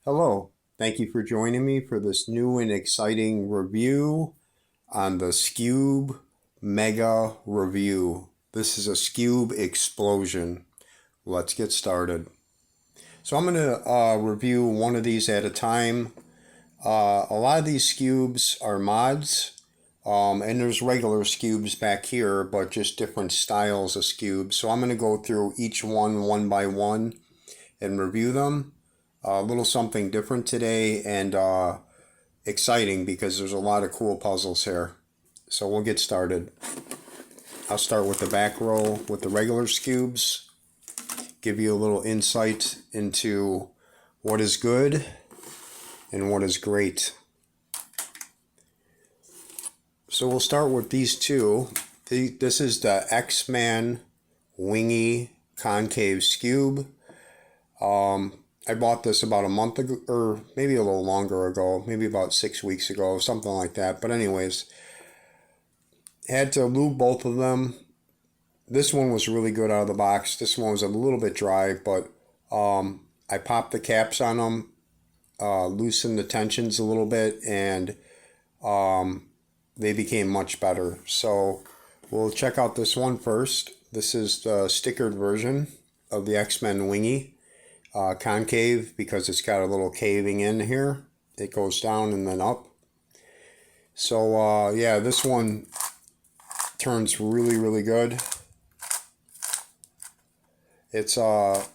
Hello, thank you for joining me for this new and exciting review on the Skewb Mega Review. This is a Skewb explosion. Let's get started. So I'm going to review one of these at a time. A lot of these Skewbs are mods, and there's regular Skewbs back here, but just different styles of Skewbs. So I'm going to go through each one by one and review them. A little something different today and exciting because there's a lot of cool puzzles here. So we'll get started. I'll start with the back row with the regular Skewbs. Give you a little insight into what is good and what is great. So we'll start with these two. This is the XMen Wingy Concave Skewb. I bought this about a month ago, or maybe a little longer ago, maybe about 6 weeks ago, something like that. But anyways, had to lube both of them. This one was really good out of the box. This one was a little bit dry, but I popped the caps on them, loosened the tensions a little bit, and they became much better. So we'll check out this one first. This is the stickered version of the XMen Wingy. Concave, because it's got a little caving in here. It goes down and then up. So yeah, this one turns really good. It's yeah,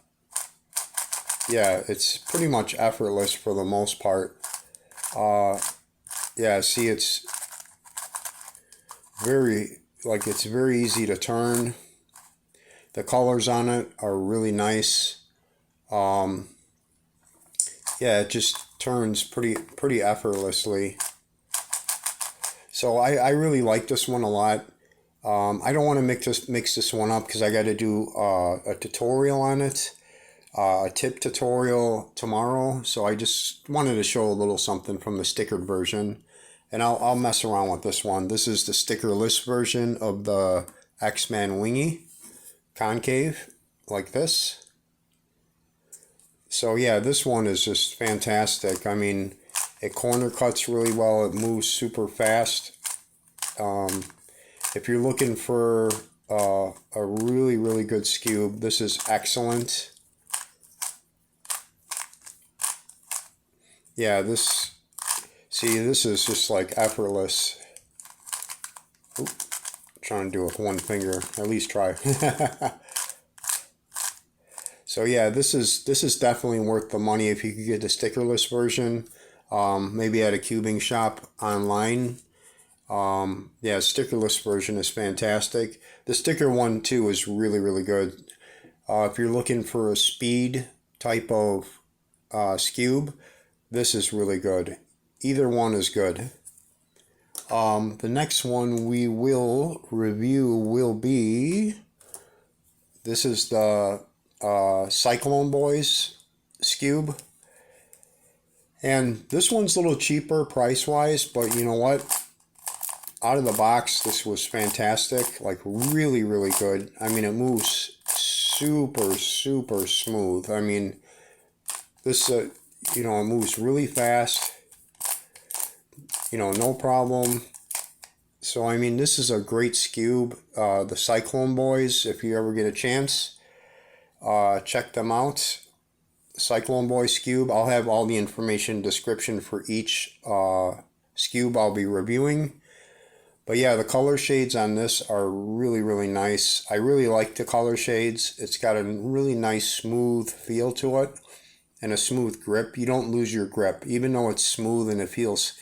it's pretty much effortless for the most part. Yeah, see, it's very easy to turn. The colors on it are really nice. Yeah, it just turns pretty effortlessly. So I really like this one a lot. I don't want to mix this one up because I got to do a tutorial on it, a tip tutorial tomorrow. So I just wanted to show a little something from the stickered version, and I'll mess around with this one. This is the stickerless version of the XMen Wingy Concave, like this. So yeah, this one is just fantastic. I mean, it corner cuts really well. It moves super fast. If you're looking for a really good Skewb, this is excellent. Yeah, this is just like effortless. Oop, trying to do it with one finger. At least try. So yeah, this is definitely worth the money if you could get the stickerless version. Maybe at a cubing shop online. Yeah, stickerless version is fantastic. The sticker one too is really good. If you're looking for a speed type of Skewb, this is really good. Either one is good. The next one we will review will be, this is the Cyclone Boys Skewb, and this one's a little cheaper price wise, but you know what, out of the box this was fantastic. Like really good. I mean, it moves super smooth. I mean, this you know, it moves really fast, you know, no problem. So I mean, this is a great Skewb. The Cyclone Boys, if you ever get a chance, check them out. Cyclone Boys Skewb. I'll have all the information description for each Skewb I'll be reviewing. But yeah, the color shades on this are really nice. I really like the color shades. It's got a really nice smooth feel to it and a smooth grip. You don't lose your grip, even though it's smooth and it feels,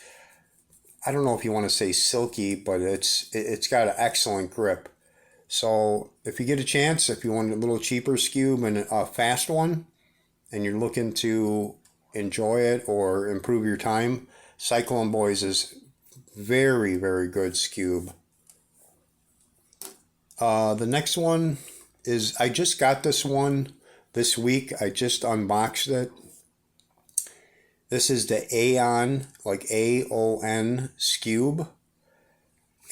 I don't know if you want to say silky, but it's got an excellent grip. So if you get a chance, if you want a little cheaper Skewb and a fast one, and you're looking to enjoy it or improve your time, Cyclone Boys is very good Skewb. The next one is, I just got this one this week. I just unboxed it. This is the Aeon, like AON Skewb.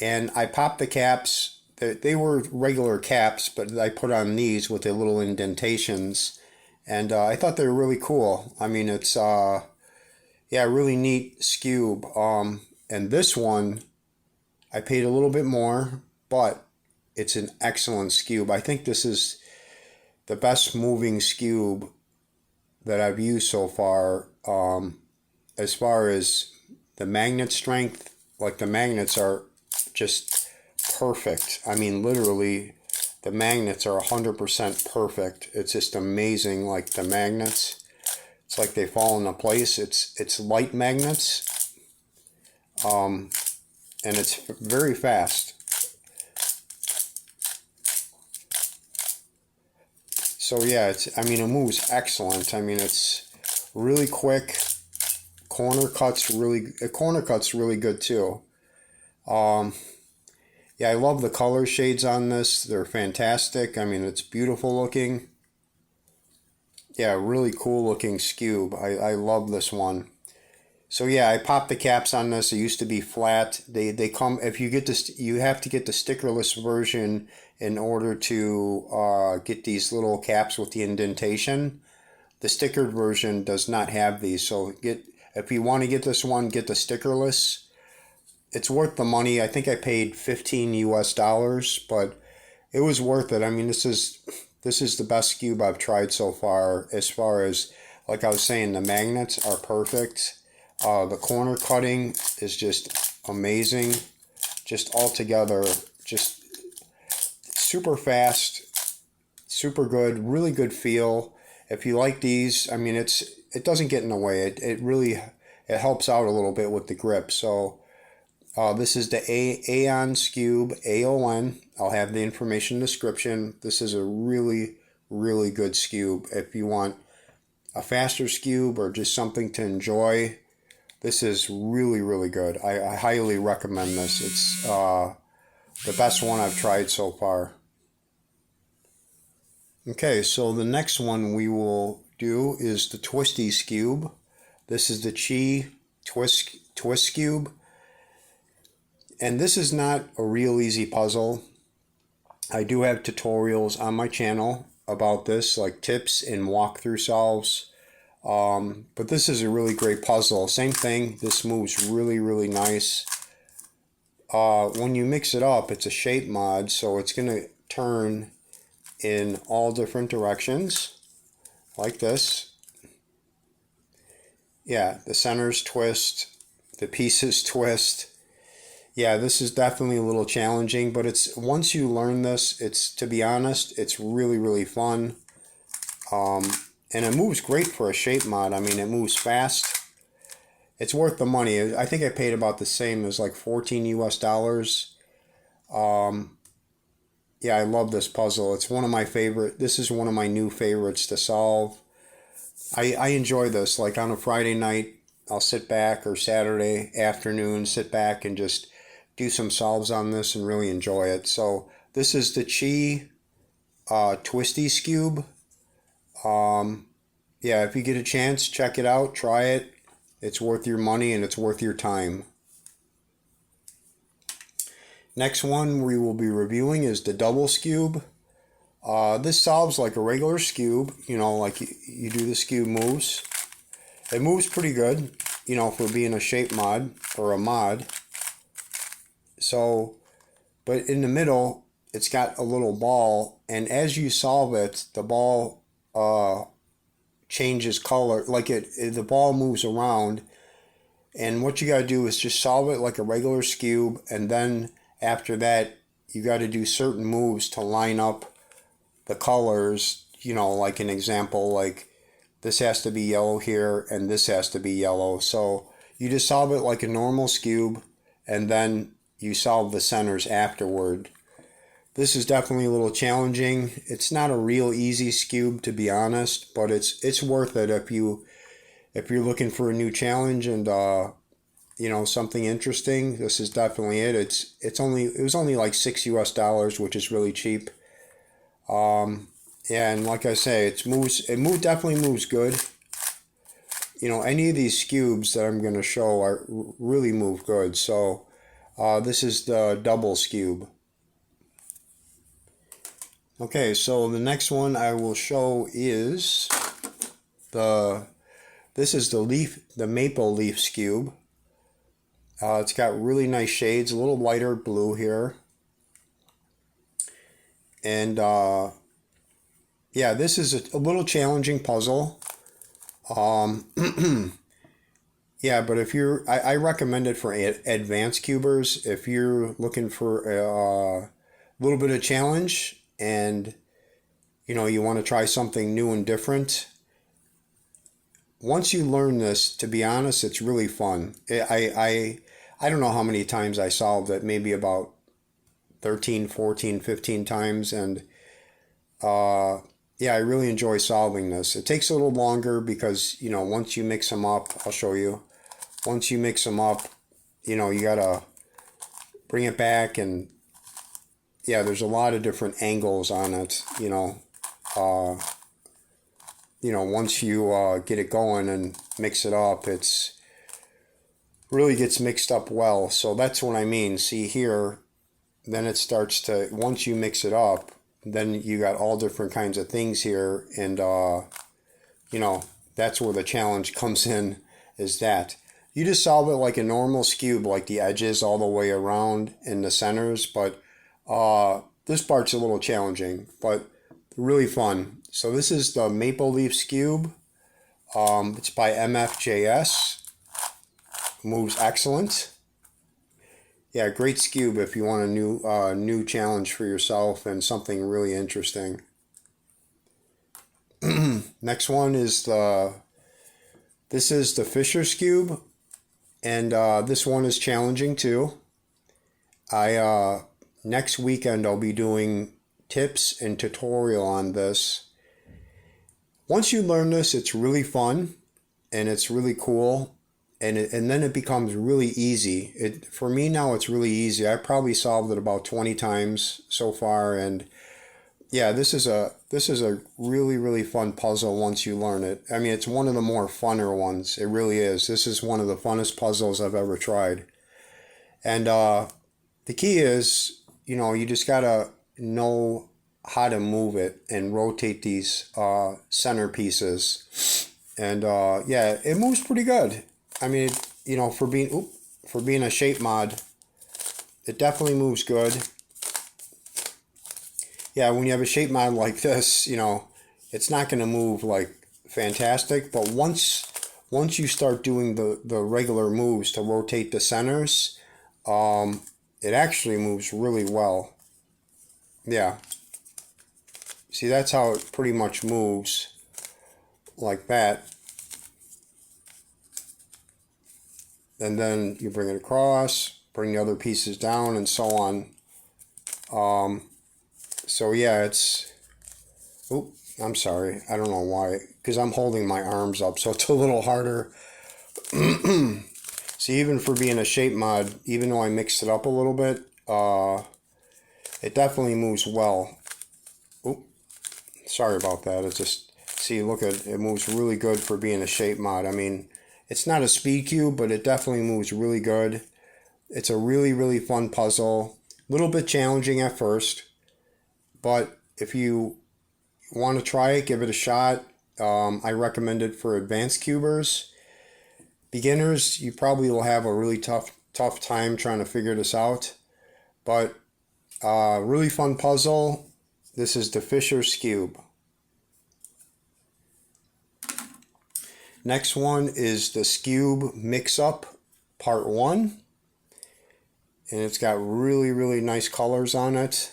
And I popped the caps. They were regular caps, but I put on these with the little indentations, and I thought they were really cool. I mean, it's yeah, really neat Skewb. And this one I paid a little bit more, but it's an excellent Skewb. I think this is the best moving Skewb that I've used so far. As far as the magnet strength, like the magnets are just perfect. I mean, literally, the magnets are 100% perfect. It's just amazing, like the magnets. It's like they fall into place. It's light magnets, and it's very fast. So yeah, I mean, it moves excellent. I mean, it's really quick. Corner cuts really good too. Yeah, I love the color shades on this. They're fantastic. I mean, it's beautiful looking. Yeah, really cool looking Skewb. I love this one. So yeah, I popped the caps on this. It used to be flat. They come, if you get this, you have to get the stickerless version in order to get these little caps with the indentation. The stickered version does not have these. So if you want to get this one, get the stickerless. It's worth the money. I think I paid $15 US, but it was worth it. I mean, this is the best Skewb I've tried so far. As far as, like I was saying, the magnets are perfect. The corner cutting is just amazing. Just altogether, just super fast, super good, really good feel. If you like these, I mean, it doesn't get in the way. It really helps out a little bit with the grip. So this is the Aeon Skewb, Aeon. I'll have the information in the description. This is a really, really good Skewb. If you want a faster Skewb or just something to enjoy, this is really, really good. I highly recommend this. It's the best one I've tried so far. Okay, so the next one we will do is the Twisty Skewb. This is the Qiyi Twist Skewb. And this is not a real easy puzzle. I do have tutorials on my channel about this, like tips and walkthrough solves. But this is a really great puzzle. Same thing, this moves really, really nice. When you mix it up, it's a shape mod, so it's going to turn in all different directions, like this. Yeah, the centers twist, the pieces twist. Yeah, this is definitely a little challenging, but it's once you learn this, to be honest, it's really, really fun. And it moves great for a shape mod. I mean, it moves fast. It's worth the money. I think I paid about the same as like $14 US. Yeah, I love this puzzle. It's one of my favorite. This is one of my new favorites to solve. I enjoy this. Like on a Friday night, I'll sit back, or Saturday afternoon, sit back and just do some solves on this and really enjoy it. So this is the Qiyi Twisty Skewb. Yeah, if you get a chance, check it out, try it. It's worth your money and it's worth your time. Next one we will be reviewing is the double Skewb. This solves like a regular Skewb, you know, like you do the Skewb moves. It moves pretty good, you know, for being a shape mod or a mod. So, but in the middle, it's got a little ball, and as you solve it, the ball changes color. Like the ball moves around, and what you got to do is just solve it like a regular Skewb, and then after that, you got to do certain moves to line up the colors. You know, like an example, like this has to be yellow here, and this has to be yellow. So you just solve it like a normal Skewb, and then you solve the centers afterward. This is definitely a little challenging. It's not a real easy Skewb, to be honest, but it's worth it if you're looking for a new challenge and you know, something interesting. This is definitely it. It was only like $6 US, which is really cheap. Yeah, and like I say, it definitely moves good. You know, any of these Skewbs that I'm going to show really move good. So this is the double Skewb. Okay, so the next one I will show is This is the maple leaf Skewb. It's got really nice shades, a little lighter blue here. And yeah, this is a little challenging puzzle. Yeah, but if you're, I recommend it for advanced cubers. If you're looking for a little bit of challenge and you want to try something new and different, once you learn this, to be honest, it's really fun. I don't know how many times I solved it, maybe about 13, 14, 15 times, and yeah, I really enjoy solving this. It takes a little longer because, once you mix them up, I'll show you. Once you mix them up, you gotta bring it back, and yeah, there's a lot of different angles on it, once you get it going and mix it up, it's really gets mixed up well. So that's what I mean. See here, then it starts to, once you mix it up, then you got all different kinds of things here, and that's where the challenge comes in, is that you just solve it like a normal Skewb, like the edges all the way around in the centers, but this part's a little challenging, but really fun. So this is the Maple Leaf Skewb. It's by MFJS. Moves excellent. Yeah, great Skewb if you want a new challenge for yourself and something really interesting. Next one is this is the Fisher Skewb, and this one is challenging too. Next weekend I'll be doing tips and tutorial on this. Once you learn this, it's really fun and it's really cool, and then it becomes really easy. For me now, it's really easy. I probably solved it about 20 times so far, and yeah, this is a really, really fun puzzle once you learn it. I mean, it's one of the more funner ones. It really is. This is one of the funnest puzzles I've ever tried. And the key is, you just gotta know how to move it and rotate these center pieces. And yeah, it moves pretty good. I mean, for being a shape mod, it definitely moves good. Yeah, when you have a shape mod like this, it's not going to move like fantastic, but once you start doing the regular moves to rotate the centers, it actually moves really well. Yeah. See, that's how it pretty much moves, like that. And then you bring it across, bring the other pieces down, and so on. So yeah, it's... Oop, I'm sorry. I don't know why. Because I'm holding my arms up, so it's a little harder. See, even for being a shape mod, even though I mixed it up a little bit, it definitely moves well. Oop, sorry about that. It's just... See, look at it, moves really good for being a shape mod. I mean, it's not a speed cube, but it definitely moves really good. It's a really, really fun puzzle. A little bit challenging at first, but if you want to try it, give it a shot. I recommend it for advanced cubers. Beginners, you probably will have a really tough time trying to figure this out. But really fun puzzle. This is the Fisher Skewb. Next one is the Skewb Mixup Part 1. And it's got really, really nice colors on it.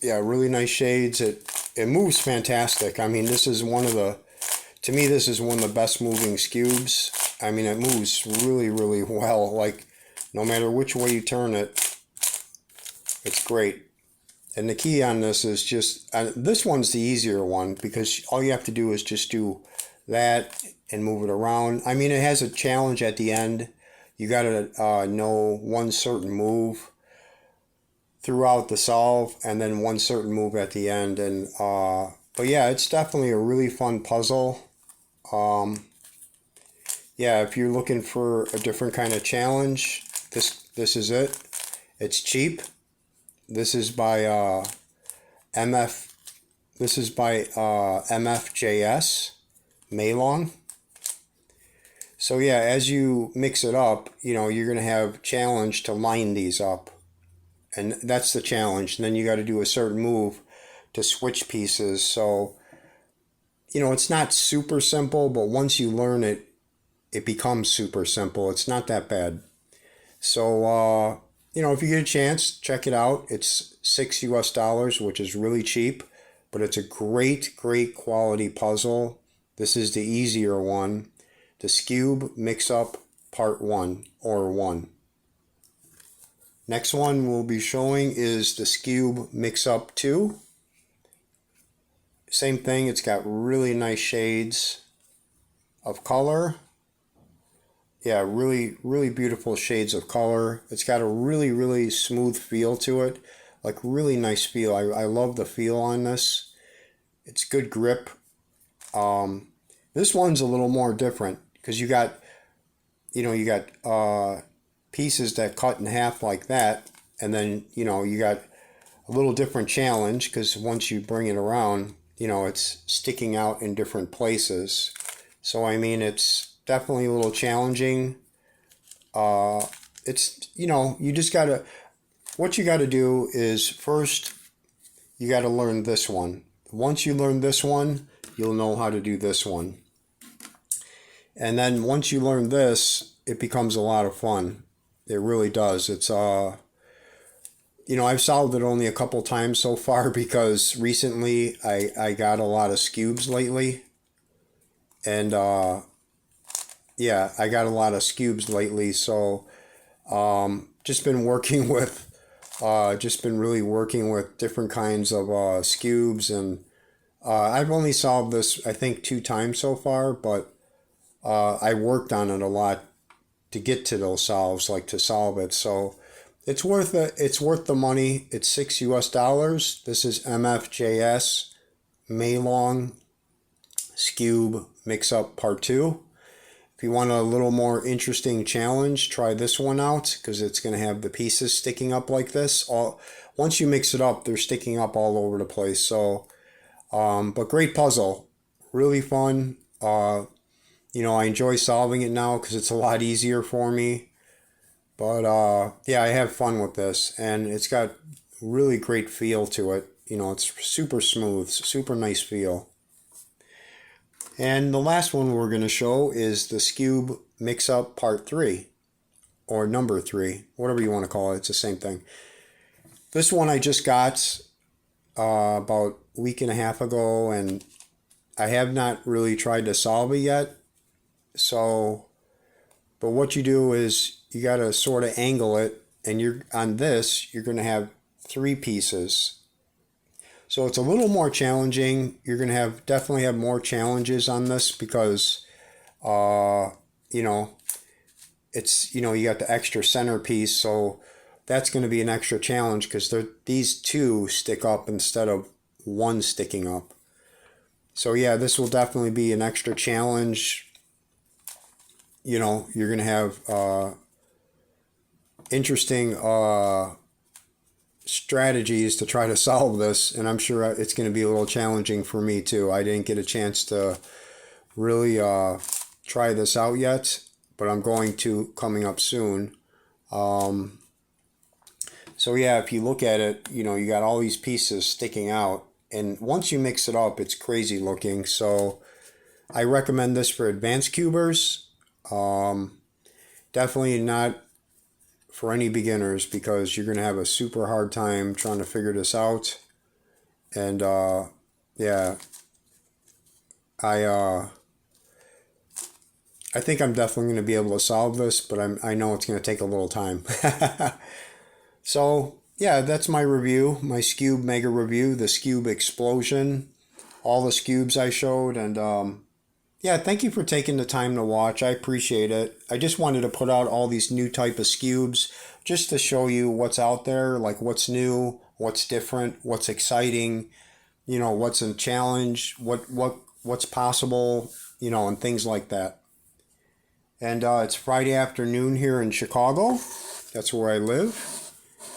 Yeah, really nice shades. It moves fantastic. I mean, this is to me, this is one of the best moving Skewbs. I mean, it moves really, really well. Like, no matter which way you turn it, it's great. And the key on this is just, this one's the easier one, because all you have to do is just do that and move it around. I mean, it has a challenge at the end. You got to know one certain move throughout the solve, and then one certain move at the end. And but yeah, it's definitely a really fun puzzle. Yeah, if you're looking for a different kind of challenge, this is it. It's cheap. This is by This is by MFJS, MEILONG. So yeah, as you mix it up, you're going to have challenge to line these up. And that's the challenge. And then you got to do a certain move to switch pieces. So, it's not super simple, but once you learn it, it becomes super simple. It's not that bad. So, if you get a chance, check it out. It's $6 US, which is really cheap, but it's a great, great quality puzzle. This is the easier one. The Skewb Mixup Part 1, or 1. Next one we'll be showing is the Skewb Mixup 2. Same thing, it's got really nice shades of color. Yeah, really, really beautiful shades of color. It's got a really, really smooth feel to it. Like really nice feel. I love the feel on this. It's good grip. This one's a little more different because you got pieces that cut in half like that, and then you got a little different challenge because once you bring it around, it's sticking out in different places. So I mean, it's definitely a little challenging. It's you just gotta, what you gotta do is first you gotta learn this one. Once you learn this one, you'll know how to do this one. And then once you learn this, it becomes a lot of fun. It really does. It's I've solved it only a couple times so far because recently I got a lot of Skewbs lately. And yeah, I got a lot of Skewbs lately, so just been working with really working with different kinds of Skewbs, and I've only solved this I think 2 times so far, but I worked on it a lot to get to those solves, like to solve it. So it's worth it. It's worth the money. It's $6 US. This is MFJS MEILONG Skewb Mixup Part 2. If you want a little more interesting challenge, try this one out because it's going to have the pieces sticking up like this. Once you mix it up, they're sticking up all over the place. So, but great puzzle, really fun. I enjoy solving it now because it's a lot easier for me. But yeah, I have fun with this, and it's got really great feel to it. It's super smooth, super nice feel. And the last one we're going to show is the Skewb Mixup Part 3, or number 3, whatever you want to call it. It's the same thing. This one I just got about a week and a half ago, and I have not really tried to solve it yet. So, but what you do is you got to sort of angle it, and you're going to have 3 pieces. So it's a little more challenging. You're going to definitely have more challenges on this because, it's, you got the extra centerpiece. So that's going to be an extra challenge because these 2 stick up instead of 1 sticking up. So yeah, this will definitely be an extra challenge. You're going to have interesting strategies to try to solve this, and I'm sure it's going to be a little challenging for me too. I didn't get a chance to really try this out yet, but I'm going to coming up soon. So yeah, if you look at it, you got all these pieces sticking out, and once you mix it up, it's crazy looking. So I recommend this for advanced cubers. Definitely not for any beginners because you're going to have a super hard time trying to figure this out. And yeah, I think I'm definitely going to be able to solve this, but I know it's going to take a little time. So yeah, that's my review, my Skewb mega review, the Skewb explosion, all the Skewbs I showed, and yeah, thank you for taking the time to watch. I appreciate it. I just wanted to put out all these new type of Skewbs just to show you what's out there, like what's new, what's different, what's exciting, what's a challenge, what's possible, and things like that. And it's Friday afternoon here in Chicago. That's where I live.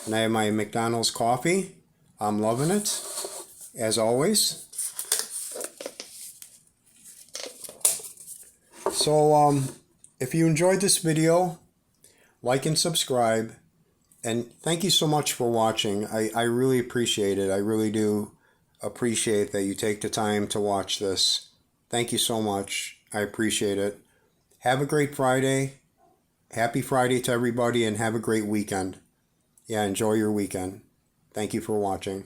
And I have my McDonald's coffee. I'm loving it, as always. So if you enjoyed this video, like and subscribe. And thank you so much for watching. I really appreciate it. I really do appreciate that you take the time to watch this. Thank you so much. I appreciate it. Have a great Friday. Happy Friday to everybody, and have a great weekend. Yeah, enjoy your weekend. Thank you for watching.